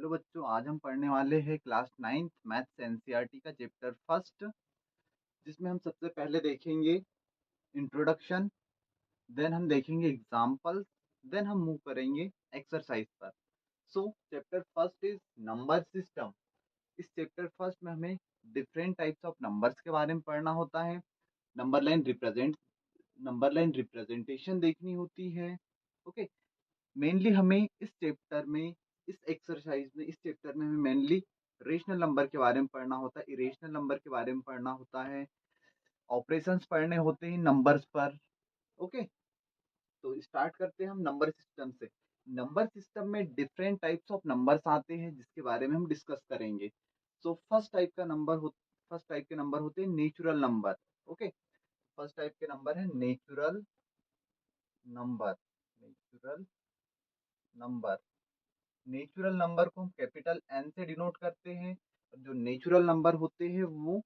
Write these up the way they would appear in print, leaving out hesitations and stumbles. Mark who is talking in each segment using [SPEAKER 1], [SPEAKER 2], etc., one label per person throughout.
[SPEAKER 1] Hello बच्चों, आज हम पढ़ने वाले हैं क्लास 9th मैथ्स एनसीईआरटी का चैप्टर फर्स्ट, जिसमें हम सबसे पहले देखेंगे इंट्रोडक्शन, देन हम देखेंगे एग्जाम्पल, देन हम मूव करेंगे एक्सरसाइज पर। सो chapter first is number system. इस चैप्टर फर्स्ट में हमें डिफरेंट टाइप्स ऑफ नंबर्स के बारे में पढ़ना होता है। नंबर लाइन रिप्रेजेंटेशन देखनी होती है। ओके, मेनली हमें इस एक्सरसाइज में इस चैप्टर में हमें मेनली रेशनल नंबर के बारे में पढ़ना होता है, इरेशनल नंबर के बारे में पढ़ना होता है, ऑपरेशंस पढ़ने होते हैं नंबर्स पर। ओके, तो स्टार्ट करते हैं हम नंबर सिस्टम से। नंबर सिस्टम में डिफरेंट टाइप्स ऑफ नंबर्स आते हैं, जिसके बारे में हम डिस्कस करेंगे। सो फर्स्ट टाइप के नंबर होते हैं natural number. Okay, first type के नंबर है number natural number. Natural number को हम कैपिटल एन से डिनोट करते हैं। और जो नेचुरल नंबर होते हैं वो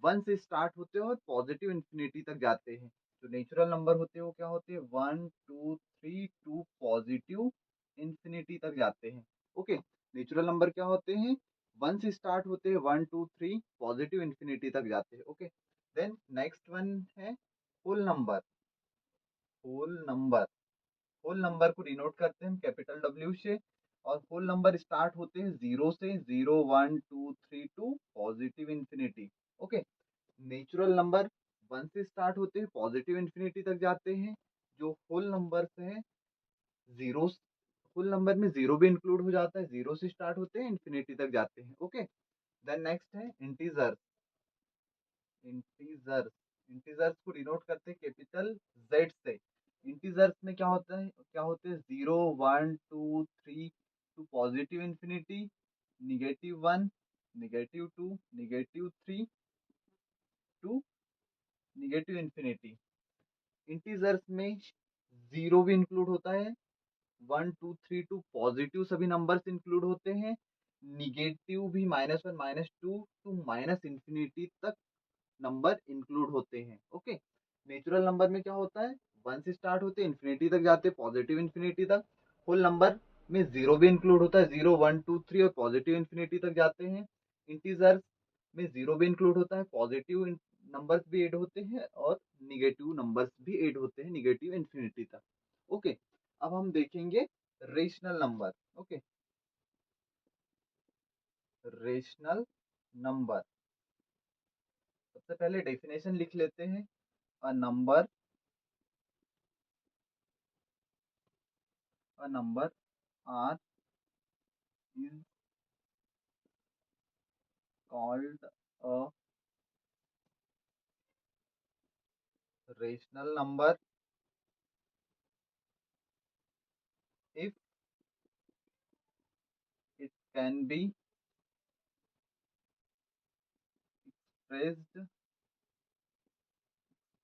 [SPEAKER 1] 1 से स्टार्ट होते हैं और पॉजिटिव इंफिनिटी तक जाते हैं। जो नेचुरल नंबर होते हैं वो क्या होते हैं, 1 2 3 टू पॉजिटिव इंफिनिटी तक जाते हैं। ओके, नेचुरल नंबर क्या होते हैं, 1 से स्टार्ट होते हैं, 1 2 3 पॉजिटिव इंफिनिटी तक जाते हैं। ओके, देन नेक्स्ट वन है whole number. Whole number whole number को डिनोट करते हैं हम कैपिटल डब्ल्यू से। और होल नंबर स्टार्ट होते हैं 0 से, 0 1 2 3 to positive infinity. Okay, natural number 1 से स्टार्ट होते हैं, पॉजिटिव इंफिनिटी तक जाते हैं। जो होल नंबर है, जीरो होल नंबर में जीरो भी इंक्लूड हो जाता है, 0 से स्टार्ट होते हैं, इंफिनिटी तक जाते हैं। ओके, देन नेक्स्ट है इंटीजर। इंटीजर्स इंटीजर्स को डिनोट करते हैं कैपिटल जेड से। इंटीजर्स में क्या होते हैं, 0 1 2 3 to positive infinity, -1 -2 -3 to negative infinity. Integers में जीरो भी इंक्लूड होता है, 1 2 3 टू पॉजिटिव सभी नंबर्स इंक्लूड होते हैं, निगेटिव भी -1 -2 टू माइनस इंफिनिटी तक नंबर इंक्लूड होते हैं। ओके, नेचुरल नंबर में क्या होता है, 1 से स्टार्ट होते हैं, इंफिनिटी तक जाते हैं, पॉजिटिव इंफिनिटी तक। होल नंबर में जीरो भी इंक्लूड होता है, 0 1 2 3 और पॉजिटिव इंफिनिटी तक जाते हैं। इंटीजर्स में जीरो भी इंक्लूड होता है, पॉजिटिव नंबर्स भी ऐड होते हैं और निगेटिव नंबर्स भी ऐड होते हैं निगेटिव इंफिनिटी तक। ओके, अब हम देखेंगे rational number. Okay, rational number, सबसे पहले डेफिनेशन लिख लेते हैं। A number a number r is called a rational number if it can be expressed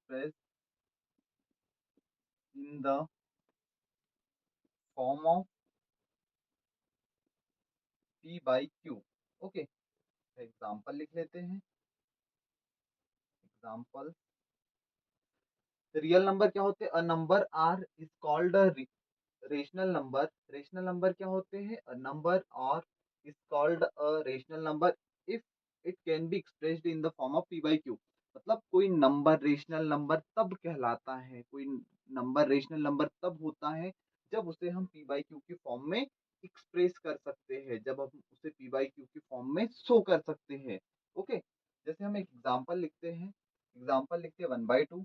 [SPEAKER 1] expressed in the form of p by q। Okay, example लिख लेते हैं। Example, real number क्या होते हैं, a number r is called a rational number. Rational number क्या होते हैं, a number r is called a rational number if it can be expressed in the form of p by q. मतलब कोई number rational number तब कहलाता है, कोई number rational number तब होता है जब उसे हम पी बाई क्यू की फॉर्म में एक्सप्रेस कर सकते हैं, जब हम उसे पी बाई क्यू की फॉर्म में शो कर सकते हैं। ओके, जैसे हम एक एग्जाम्पल लिखते हैं। एग्जाम्पल लिखते हैं 1/2।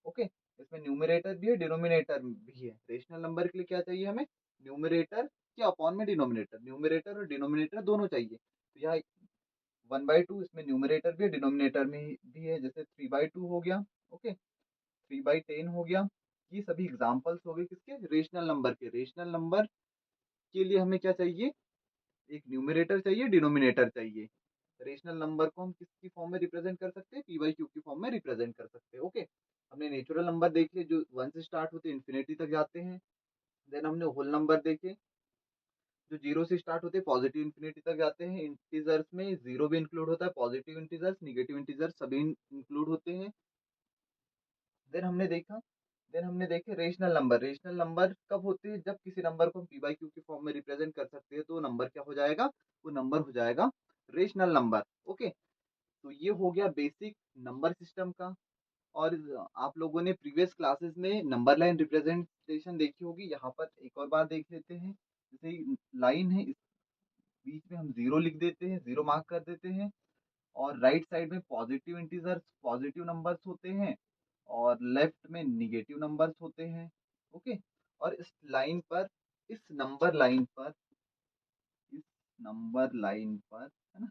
[SPEAKER 1] ओके, इसमें न्यूमरेटर भी है, डिनोमिनेटर भी है। रेशनल नंबर के लिए क्या चाहिए हमें, न्यूमरेटर के अपॉन में डिनोमिनेटर, न्यूमरेटर और डिनोमिनेटर दोनों चाहिए। तो यहाँ 1/2, इसमें न्यूमरेटर भी है, डिनोमिनेटर में भी है। जैसे 3/2 हो गया। ओके, 3/10 हो गया। ये सभी एग्जाम्पल्स हो गए किसके, रेशनल नंबर के। रेशनल नंबर के लिए हमें क्या चाहिए, एक न्यूमरेटर चाहिए, डिनोमिनेटर चाहिए। रेशनल नंबर को हम किसकी फॉर्म में रिप्रेजेंट कर सकते हैं, पी बाई क्यू की फॉर्म में रिप्रेजेंट कर सकते हैं। ओके, हमने नेचुरल नंबर देख लिए जो 1 से स्टार्ट होते हैं, इन्फिनिटी तक जाते हैं। देन हमने होल नंबर देखे जो 0 से स्टार्ट होते हैं, पॉजिटिव इन्फिनिटी तक जाते हैं। इंटीजर्स में जीरो भी इंक्लूड होता है, पॉजिटिव इंटीजर्स निगेटिव इंटीजर्स सभी इंक्लूड होते हैं। देन हमने देखा देन हमने देखे रेशनल नंबर। रेशनल नंबर कब होते हैं? जब किसी नंबर को हम पी बाई क्यू के फॉर्म में रिप्रेजेंट कर सकते हैं तो वो नंबर क्या हो जाएगा? वो नंबर हो जाएगा रेशनल नंबर। ओके, तो ये हो गया बेसिक नंबर सिस्टम का। और आप लोगों ने प्रीवियस क्लासेस में नंबर लाइन रिप्रेजेंटेशन देखी होगी। यहाँ पर एक और बार देख लेते हैं। जैसे लाइन है, इस बीच में हम जीरो लिख देते हैं, जीरो मार्क कर देते हैं। और राइट साइड में पॉजिटिव इंटीजर्स, पॉजिटिव नंबर्स होते हैं, और लेफ्ट में निगेटिव नंबर्स होते हैं। ओके, और इस लाइन पर, इस नंबर लाइन पर, इस नंबर लाइन पर, है ना,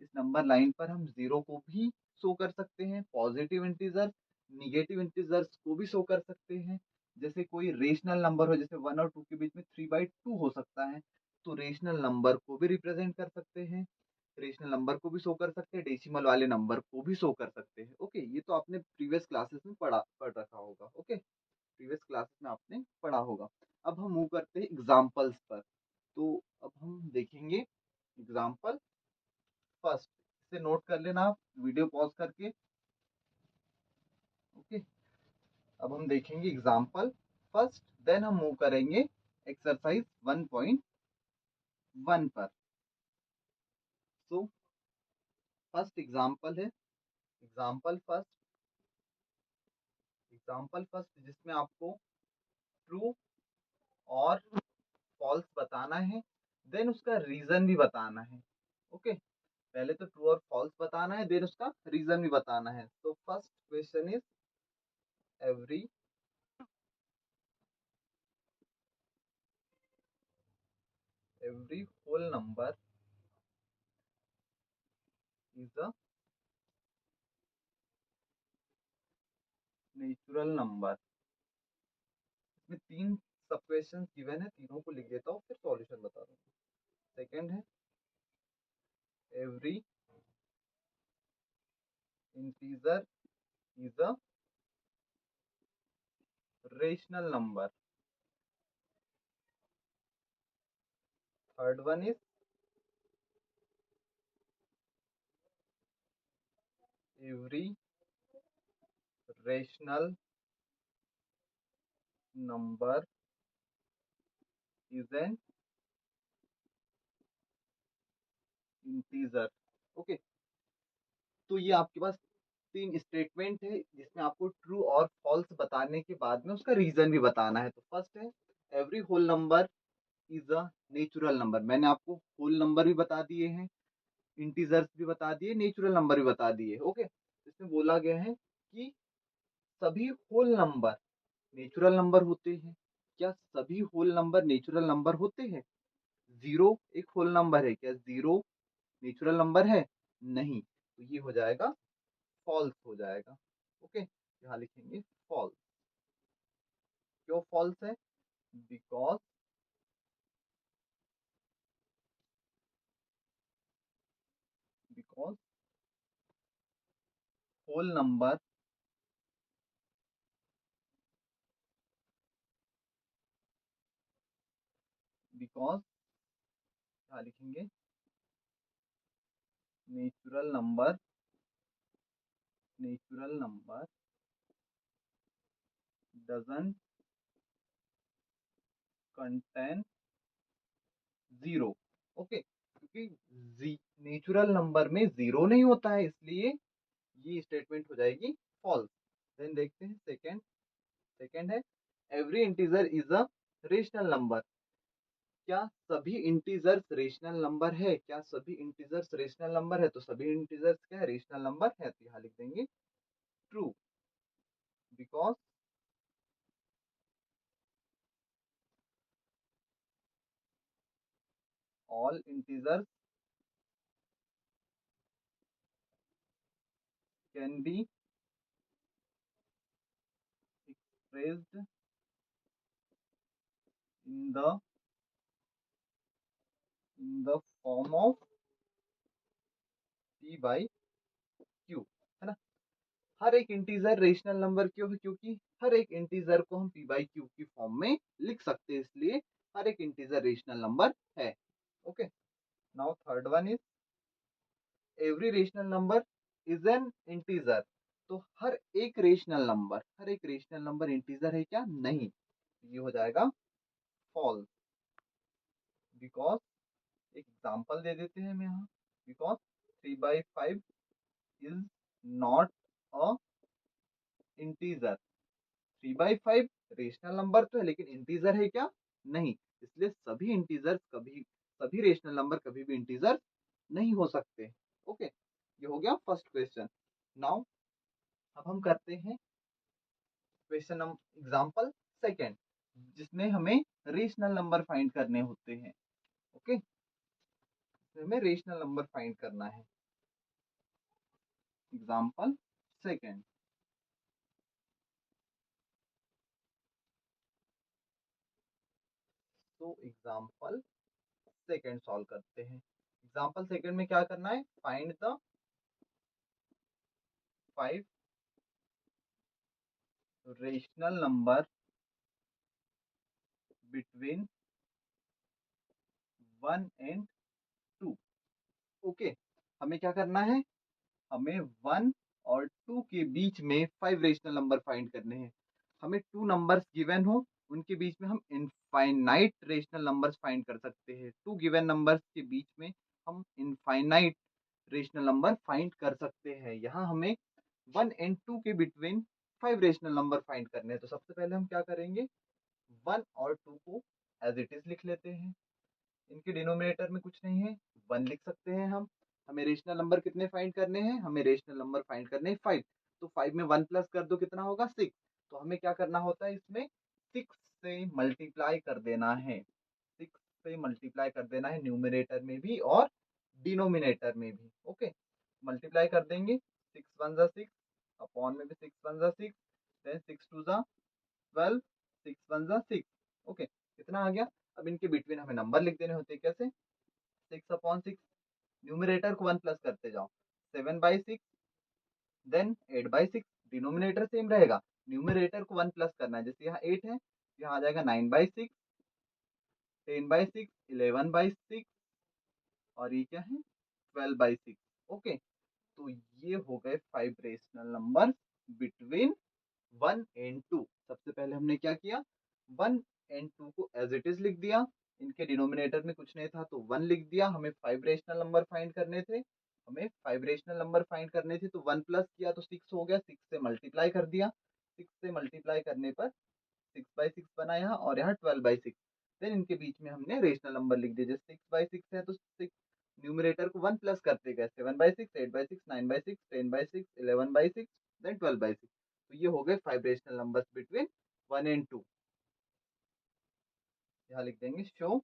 [SPEAKER 1] इस नंबर लाइन पर हम जीरो को भी शो कर सकते हैं, पॉजिटिव इंटीजर, निगेटिव इंटीजर्स को भी शो कर सकते हैं। जैसे कोई रेशनल नंबर हो, जैसे 1 और 2 के बीच में 3/2 हो सकता है, तो रेशनल नंबर को भी रिप्रेजेंट कर सकते हैं, रेशनल नंबर को भी शो कर सकते हैं, डेसिमल वाले नंबर को भी शो कर सकते हैं। ओके, ये तो आपने प्रीवियस क्लासेस में पढ़ रखा होगा। ओके, प्रीवियस क्लासेस में आपने पढ़ा होगा। अब हम मूव करते हैं एग्जाम्पल्स पर। तो अब हम देखेंगे एग्जाम्पल फर्स्ट। इसे नोट कर लेना आप वीडियो पॉज करके। ओके, अब हम देखेंगे एग्जाम्पल फर्स्ट, देन हम मूव करेंगे एक्सरसाइज 1.1 पर। सो फर्स्ट एग्जाम्पल है, एग्जाम्पल फर्स्ट जिसमें आपको ट्रू और फॉल्स बताना है, देन उसका रीजन भी बताना है। ओके, पहले तो ट्रू और फॉल्स बताना है, देन उसका रीजन भी बताना है। तो first question is every every whole number is a natural number. इसमें तीन सब क्वेश्चन गिवन है, तीनों को लिख देता हूँ, फिर सॉल्यूशन बता दूंगा। सेकंड है every integer is a rational number. Third one is every rational number is an integer. Okay, तो ये आपके पास तीन स्टेटमेंट है जिसमें आपको ट्रू और फॉल्स बताने के बाद में उसका रीजन भी बताना है। तो फर्स्ट है every whole number is a natural number. मैंने आपको होल नंबर भी बता दिए हैं, इंटीजर्स भी बता दिए, नेचुरल नंबर भी बता दिए। ओके, इसमें बोला गया है कि सभी होल नंबर नेचुरल नंबर होते हैं। क्या सभी होल नंबर नेचुरल नंबर होते हैं? जीरो एक होल नंबर है, क्या जीरो नेचुरल नंबर है? नहीं, तो ये हो जाएगा फॉल्स हो जाएगा। ओके, यहाँ लिखेंगे फॉल्स। क्यों फॉल्स है? Because because whole number because यहाँ लिखेंगे natural number doesn't contain zero. Okay, क्योंकि नेचुरल नंबर में जीरो नहीं होता है, इसलिए ये स्टेटमेंट हो जाएगी फॉल्स। देन देखते हैं सेकंड। सेकंड है every integer is a rational number. क्या सभी इंटीजर्स रेशनल नंबर है? क्या सभी इंटीजर्स रेशनल नंबर है? तो सभी इंटीजर्स क्या है? रेशनल नंबर है। तो यहाँ लिख देंगे true, because all integers can be expressed in the form of p by Q, है ना। हर एक इंटीजर रेशनल नंबर क्यों है? क्योंकि हर एक इंटीजर को हम पी बाई क्यू की फॉर्म में लिख सकते हैं, इसलिए हर एक इंटीजर रेशनल नंबर है। Okay, now third one is every rational number is an integer. तो हर एक रेशनल नंबर इंटीजर है क्या? नहीं। ये हो जाएगा फॉल्स, बिकॉज एक एग्जांपल दे देते हैं हम यहाँ, because 3/5 is not a integer. 3/5 rational number तो है, लेकिन इंटीजर है क्या? नहीं। इसलिए सभी रेशनल नंबर कभी भी इंटीजर नहीं हो सकते। ओके, ये हो गया फर्स्ट क्वेश्चन। नाउ अब हम करते हैं क्वेश्चन एग्जांपल सेकंड, जिसमें हमें रेशनल नंबर फाइंड करने होते हैं। ओके, हमें रेशनल नंबर फाइंड करना है। एग्जांपल सेकंड, तो एग्जांपल सेकंड सॉल्व करते हैं। एग्जांपल सेकंड में क्या करना है? Find the 5 rational number between 1 and 2। Okay, हमें क्या करना है? हमें 1 और 2 के बीच में 5 रेशनल नंबर फाइंड करने हैं। हमें 2 नंबर्स गिवन हो, उनके बीच में हम इनफाइनाइट रेशनल नंबर्स फाइंड कर सकते हैं। 2 गिवन नंबर्स के बीच में हम इनफाइनाइट रेशनल नंबर फाइंड कर सकते हैं। यहाँ हमें 1 एंड 2 के बिटवीन 5 रेशनल नंबर फाइंड करने हैं। तो सबसे पहले हम क्या करेंगे? 1 और 2 को एज इट इज लिख लेते हैं। इनके डिनोमिनेटर में कुछ नहीं है, 1 लिख सकते हैं हम। हमें रेशनल नंबर कितने फाइंड करने हैं? हमें रेशनल नंबर फाइंड करने हैं 5। तो 5 में 1 प्लस कर दो, कितना होगा? 6। तो हमें क्या करना होता है? इसमें 6 से मल्टीप्लाई कर देना है। 6 से मल्टीप्लाई कर देना है, न्यूमिनेटर में भी और डिनोमिनेटर में भी। ओके, मल्टीप्लाई कर देंगे। 6 1 जा 6, अपॉन में भी 6 1 जा 6, देन 6 2 जा 12, 6 1 जा 6। ओके, कितना आ गया? अब इनके बिटवीन हमें नंबर लिख देने होते हैं। कैसे? 6/6, न्यूमिनेटर को 1 प्लस करते जाओ, 7/6, देन 8/6। डिनोमिनेटर सेम रहेगा, न्यूमिनेटर को 1 प्लस करना है। जैसे यहाँ 8 है, यहाँ आ जाएगा 9/6, 10/6, 11/6, और ये क्या है? 12/6। ओके, तो ये हो गए 5 रेशनल नंबर बिटवीन 1 एंड 2। सबसे पहले हमने क्या किया? 1 एंड 2 को एज इट इज लिख दिया। इनके डिनोमिनेटर में कुछ नहीं था तो 1 लिख दिया। हमें 5 रेशनल नंबर फाइंड करने थे, तो 1 प्लस किया तो 6 हो गया। 6 से मल्टीप्लाई कर दिया, 6 से मल्टीप्लाई करने पर 6/6 बना यहाँ, और यहाँ 12/6। देन इनके बीच में हमने रेशनल नंबर लिख दिया। जैसे 6/6 है तो 6 न्यूमिनेटर को 1 प्लस करते गए, 7/6, 8/6, 9/6, 10/6, 11/6, देन 12/6। तो ये हो गए 5 रेशनल नंबर्स बिटवीन 1 एंड 2। यहाँ लिख देंगे show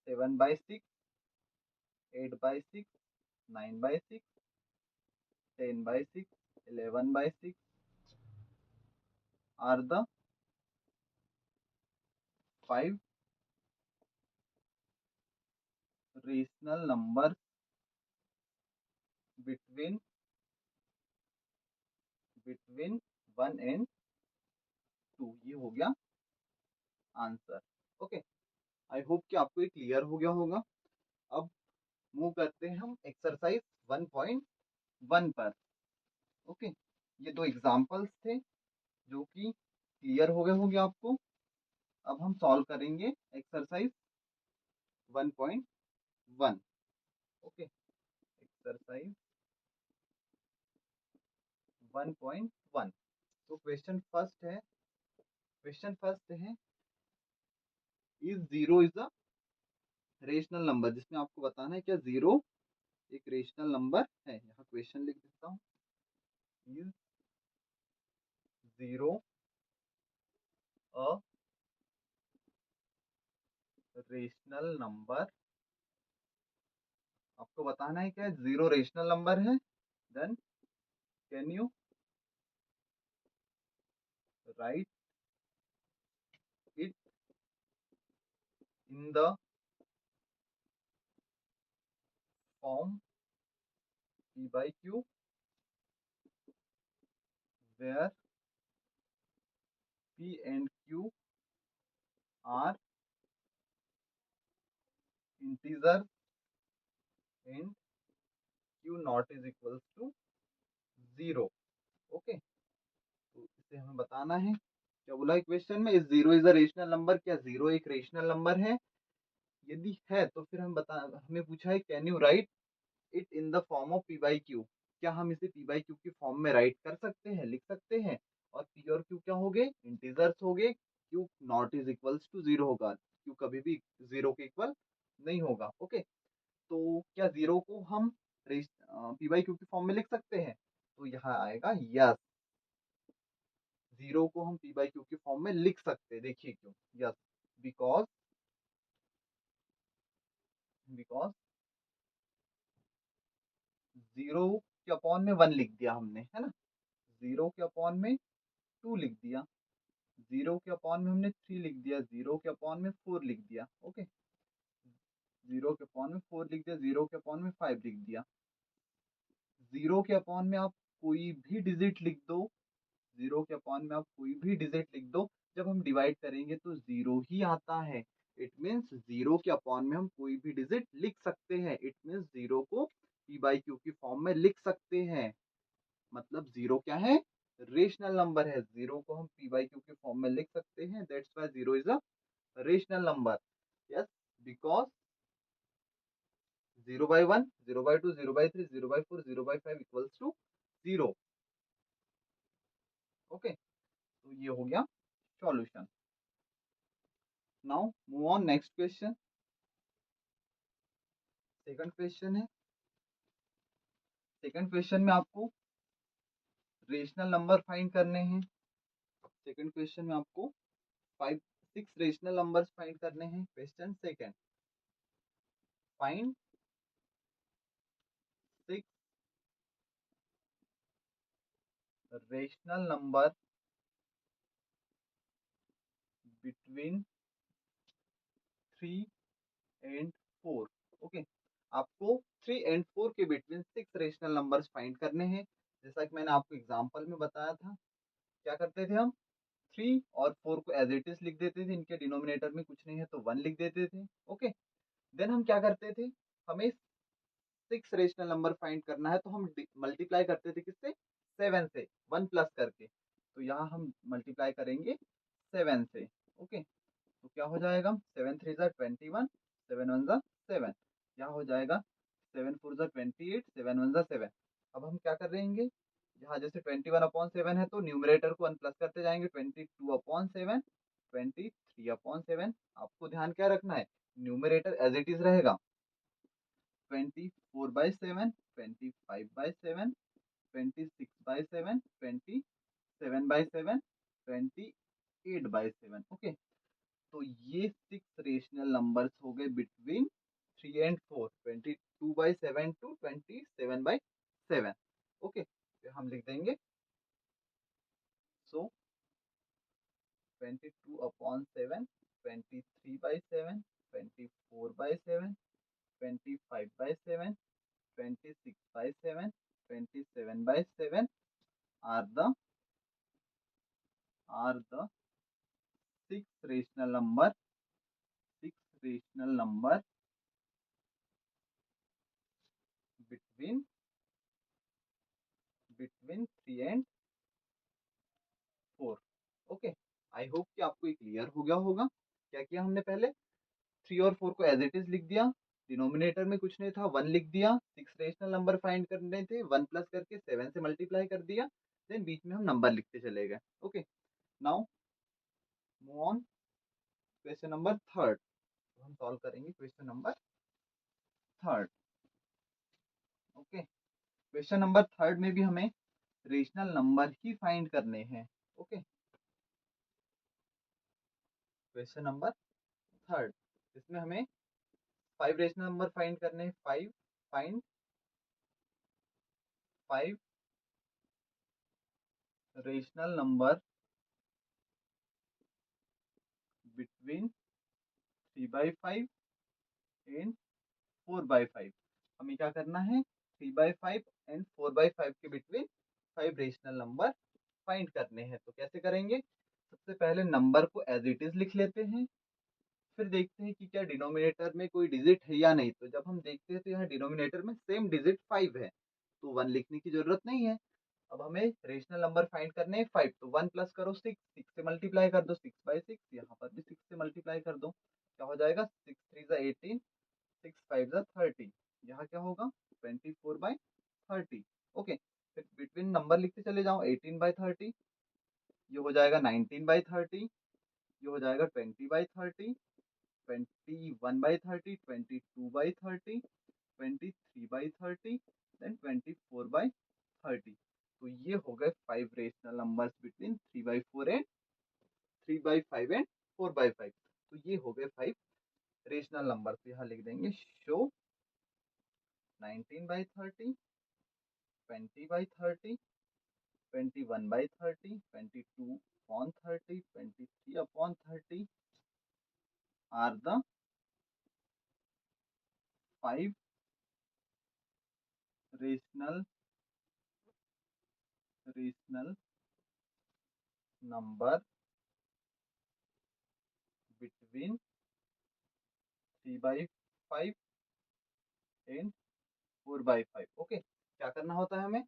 [SPEAKER 1] 7/6, 8/6, 9/6, 10/6, 11/6 are the 5 rational numbers between 1 and 2। ये हो गया आंसर। ओके, आई होप कि आपको ये क्लियर हो गया होगा। अब मूव करते हैं हम एक्सरसाइज 1.1 पर। ओके, ये दो एग्जांपल्स थे जो कि क्लियर हो गए होंगे आपको। अब हम सॉल्व करेंगे एक्सरसाइज 1.1। Okay, exercise 1.1। तो क्वेश्चन फर्स्ट है is zero is a rational number, जिसमें आपको बताना है क्या जीरो एक रेशनल नंबर है। यहाँ क्वेश्चन लिख देता हूँ, is zero a rational number. आपको बताना है क्या जीरो रेशनल नंबर है। Then can you write it in the form P/Q where P and Q are integers and Q not is equals to zero. Okay, तो इसे हमें बताना है। क्या बोला है क्वेश्चन में, इस zero is a rational number, क्या जीरो एक रेशनल नंबर है? यदि है तो फिर हमें पूछा है can you write it in the form of p by Q, क्या हम इसे पी बाई क्यू की फॉर्म में राइट कर सकते हैं, लिख सकते हैं? और पी और क्यू क्या हो गए, इंटीजर्स हो गए। Q not is equals to zero होगा, क्यू कभी भी जीरो के इक्वल नहीं होगा। ओके, तो क्या जीरो को हम पी बाई क्यू की फॉर्म में लिख सकते हैं? तो यहाँ आएगा यस, जीरो को हम पी बाई क्यू की फॉर्म में लिख सकते हैं। देखिए क्यों, यस, बिकॉज बिकॉज जीरो के अपॉन में वन लिख दिया हमने, है ना, जीरो के अपॉन में टू लिख दिया, जीरो के अपॉन में हमने थ्री लिख दिया, जीरो के अपॉन में फोर लिख दिया। ओके, जीरो के अपॉन में फोर लिख दिया, जीरो के अपॉन में फाइव लिख दिया। जीरो के अपॉन में आप कोई भी डिजिट लिख दो, जीरो के अपॉन में आप कोई भी डिजिट लिख दो, जब हम डिवाइड करेंगे तो जीरो ही आता है। इट मीन्स जीरो के अपॉन में हम कोई भी डिजिट लिख सकते हैं, इट मीन्स जीरो को पी बाई क्यू की फॉर्म में लिख सकते हैं। मतलब जीरो क्या है, रेशनल नंबर है, जीरो को हम पी बाई क्यू के फॉर्म में लिख सकते हैं, that's why zero is a rational number. Yes, because zero by one, zero by two, zero by three, zero by four, zero by five equals to zero. Okay, तो ये हो गया solution. Now move on next question. Second question है, second question में आपको rational number find करने हैं। Second question में आपको five six rational numbers find करने हैं। Question second, find six rational number between three and four. Okay, आपको थ्री एंड फोर के between six rational numbers find करने हैं। जैसा कि मैंने आपको एग्जांपल में बताया था, क्या करते थे हम, थ्री और फोर को एज इट इज लिख देते थे, इनके डिनोमिनेटर में कुछ नहीं है तो वन लिख देते थे। ओके, देन हम क्या करते थे, हमें सिक्स रेशनल नंबर फाइंड करना है तो हम मल्टीप्लाई करते थे किससे, सेवन से, वन प्लस करके। तो यहाँ हम मल्टीप्लाई करेंगे सेवन से। ओके, तो क्या हो जाएगा, सेवन थ्री ज़ा 21, सेवन वन ज़ा सेवन, यहाँ हो जाएगा सेवन फोर ज़ा 28, सेवन वन ज़ा सेवन। अब हम क्या कर रहेंगे, यहाँ जैसे 21/7 है तो न्यूमरेटर को वन प्लस करते जाएंगे, 22/7, 23/7। आपको ध्यान क्या रखना है, न्यूमरेटर एज इट इज रहेगा, 24/7, 25/7, 26/7, 27/7, 28/7। ओके, तो ये सिक्स रेशनल नंबर्स हो गए between three and four, 22/7 to 27/7। Okay, तो हम लिख देंगे, so 22/7, 23/7, 24/7, 25/7, 26/7, 27/7 are the six rational number between three and four. Okay, I hope कि आपको ये क्लियर हो गया होगा। क्या किया हमने, पहले थ्री और फोर को एज इट इज लिख दिया, डिनोमिनेटर में कुछ नहीं था, वन लिख दिया, सिक्स रेशनल नंबर फाइंड करने थे, वन प्लस करके सेवन से मल्टीप्लाई कर दिया, देन बीच में हम नंबर लिखते चले गए। Okay, now move on question number third. तो हम सॉल्व करेंगे question number third. Okay, question number third में भी हमें रेशनल नंबर ही फाइंड करने हैं। ओके, क्वेश्चन नंबर थर्ड, इसमें हमें फाइव रेशनल नंबर फाइंड करने हैं। Five, find five rational number between 3/5 and 4/5। हमें क्या करना है, 3/5 एंड 4/5 के between five rational number find करने हैं। तो कैसे करेंगे, सबसे पहले नंबर को एज इट इज लिख लेते हैं, फिर देखते हैं कि क्या डिनोमिनेटर में कोई डिजिट है या नहीं। तो जब हम देखते हैं तो यहाँ डिनोमिनेटर में सेम डिजिट फाइव है, तो वन लिखने की जरूरत नहीं है। अब हमें रेशनल नंबर फाइंड करने हैं 5, तो 1 प्लस करो 6, 6 से मल्टीप्लाई कर दो 6/6, यहाँ पर भी 6 से मल्टीप्लाई कर दो, क्या हो जाएगा 6 3 = 18, 6 5 = 30, यहाँ क्या होगा 24/30। ओके, फिर बिटवीन नंबर लिखते चले जाओ, 18/30, ये हो जाएगा 19/30, ये हो जाएगा 20/30, 21/30, 22/30, 23/30, देन 24/30। तो ये हो गए 5 रेशनल नंबर्स बिटवीन 3/5 एंड 4/5। तो ये हो गए 5 रेशनल नंबर्स। यहाँ लिख देंगे show 19/30, 20/30, 21/30, 22/30, 23/30 are the 5 rational number between 3/5 and 4/5। Okay, क्या करना होता है हमें,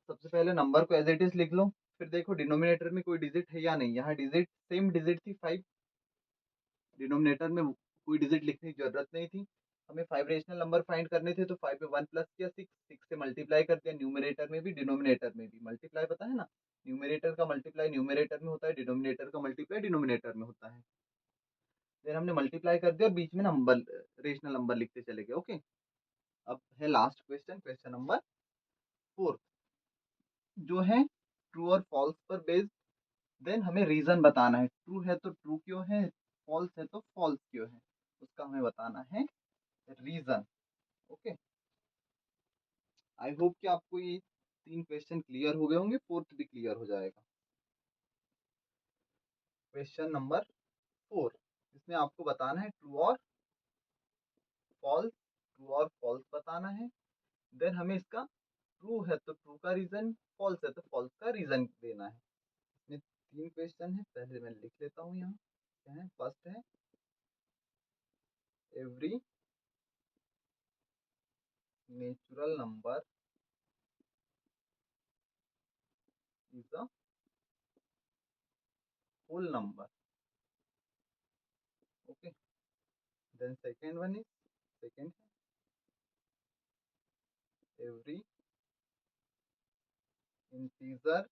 [SPEAKER 1] सबसे पहले नंबर को एज इट इज लिख लो, फिर देखो डिनोमिनेटर में कोई डिजिट है या नहीं, यहाँ डिजिट सेम डिजिट थी 5, डिनोमिनेटर में कोई डिजिट लिखने की जरूरत नहीं थी। हमें 5 रेशनल नंबर फाइंड करने थे, तो 5 पे 1 प्लस किया, 6, 6 से मल्टीप्लाई कर दिया, न्यूमरेटर में भी डिनोमिनेटर में भी। मल्टीप्लाई पता है ना, न्यूमरेटर का मल्टीप्लाई न्यूमरेटर में होता है, डिनोमिनेटर का मल्टीप्लाई डिनोमिनेटर में होता है। फिर हमने मल्टीप्लाई कर दिया और बीच में नंबर रेशनल नंबर लिखते चले गए। ओके, अब है लास्ट क्वेश्चन, क्वेश्चन नंबर 4, जो है ट्रू और फॉल्स पर बेस्ड। देन हमें रीजन बताना है, ट्रू है तो ट्रू क्यों है, फॉल्स है तो फॉल्स क्यों है, उसका हमें बताना है रीजन। ओके, आई होप कि आपको ये 3 क्वेश्चन क्लियर हो गए होंगे, फोर्थ भी क्लियर हो जाएगा। क्वेश्चन नंबर 4, इसमें आपको बताना है ट्रू और फॉल्स बताना है। देन हमें इसका ट्रू है तो ट्रू का रीजन, फॉल्स है तो फॉल्स का रीजन देना है। इसमें 3 क्वेश्चन है, पहले मैं लिख लेता हूँ यहाँ क्या है। फर्स्ट है every natural number is a whole number. Okay, then second one is, second है every integer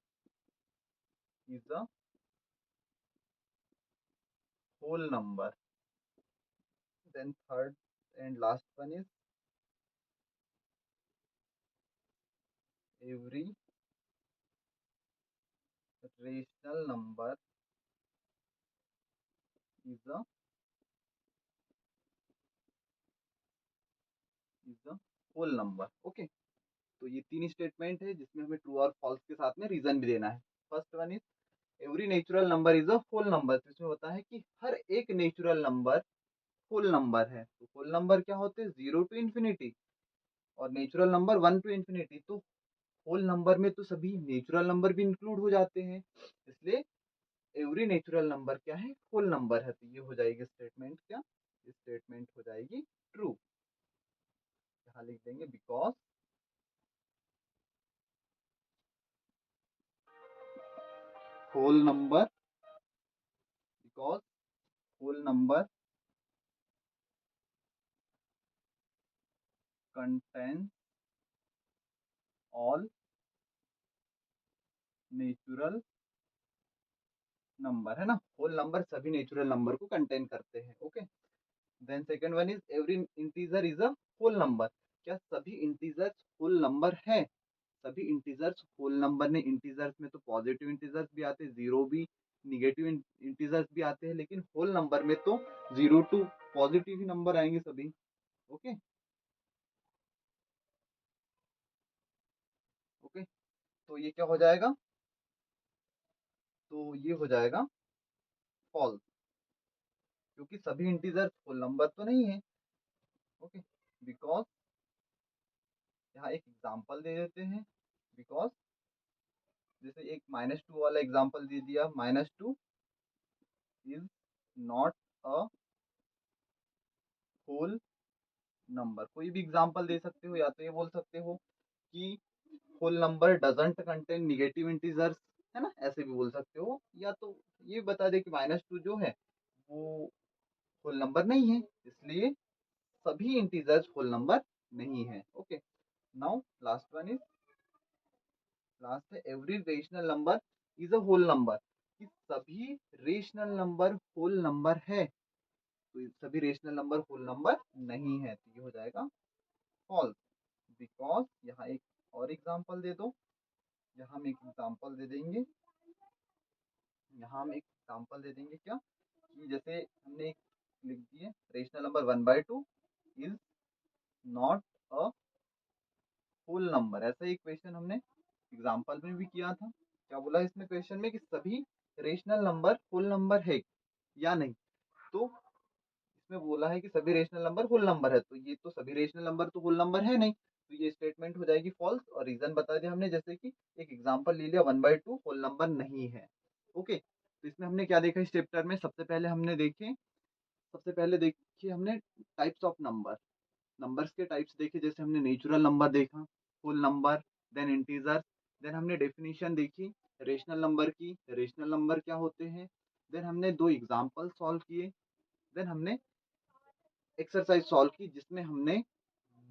[SPEAKER 1] is a whole number. Then third and last one is every rational number is a whole number. Okay, तो ये 3 statement है जिसमें हमें true और false के साथ में रीजन भी देना है। First one is every natural number is a whole number, तो इसमें होता है कि हर एक नेचुरल नंबर होल नंबर है। तो होल नंबर क्या होते हैं, 0 टू इन्फिनिटी, और नेचुरल नंबर 1 टू इन्फिनिटी। तो होल नंबर में तो सभी नेचुरल नंबर भी इंक्लूड हो जाते हैं, इसलिए एवरी नेचुरल नंबर क्या है, होल नंबर है। तो ये हो जाएगी स्टेटमेंट क्या, स्टेटमेंट हो जाएगी ट्रू। यहाँ लिख देंगे because whole number, because whole number contain all natural number, है ना, होल नंबर सभी नेचुरल नंबर को कंटेन करते हैं। Okay, then second one is every integer is a whole number, क्या सभी इंटीजर्स होल नंबर है, सभी इंटीजर्स होल नंबर ने। इंटीजर्स में तो पॉजिटिव इंटीजर्स भी आते हैं, जीरो भी, निगेटिव इंटीजर्स भी आते हैं, लेकिन होल नंबर में तो 0 टू पॉजिटिव ही नंबर आएंगे सभी। ओके, ओके, तो ये क्या हो जाएगा, तो ये हो जाएगा फॉल्स, क्योंकि सभी इंटीजर्स होल नंबर तो नहीं है। ओके, बिकॉज यहाँ एक एग्जांपल दे देते हैं, बिकॉज जैसे एक -2 वाला एग्जांपल दे दिया, -2 is not a whole number. कोई भी एग्जांपल दे सकते हो, या तो ये बोल सकते हो कि whole number doesn't contain negative integers, है ना, ऐसे भी बोल सकते हो। या तो ये बता दे कि -2 जो है वो होल नंबर नहीं है, इसलिए सभी इंटीजर्स होल नंबर नहीं है। ओके, नाउ लास्ट है every rational number is a whole number, कि सभी रेशनल नंबर होल नंबर है, तो सभी रेशनल नंबर होल नंबर नहीं है, तो ये हो जाएगा फॉल्स। बिकॉज यहाँ एक और एग्जांपल दे दो, यहाँ हम एक एग्जांपल दे देंगे, क्या, कि जैसे हमने एक लिख दिए rational number 1/2 is not a whole number, ऐसा एक क्वेश्चन हमने एग्जांपल में भी किया था। क्या बोला इसमें क्वेश्चन में कि सभी रेशनल नंबर होल नंबर है या नहीं, तो इसमें बोला है कि सभी रेशनल नंबर होल नंबर है, तो ये तो सभी रेशनल नंबर तो होल नंबर है नहीं, तो ये स्टेटमेंट हो जाएगी फॉल्स। और रीजन बता दिया हमने, जैसे कि एक एग्जांपल ले लिया 1/2 होल नंबर नहीं है। ओके, तो इसमें हमने क्या देखा इस चैप्टर में, सबसे पहले देखिए हमने टाइप्स ऑफ नंबर्स के टाइप्स देखे, जैसे हमने नेचुरल नंबर देखा, whole number, then integer, then हमने डेफिनेशन देखी रेशनल नंबर की, रेशनल नंबर क्या होते हैं, देन हमने दो एग्जांपल सॉल्व किए, देन हमने एक्सरसाइज सॉल्व की जिसमें हमने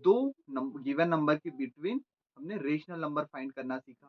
[SPEAKER 1] दो गिवन नंबर के बिटवीन हमने रेशनल नंबर फाइंड करना सीखा।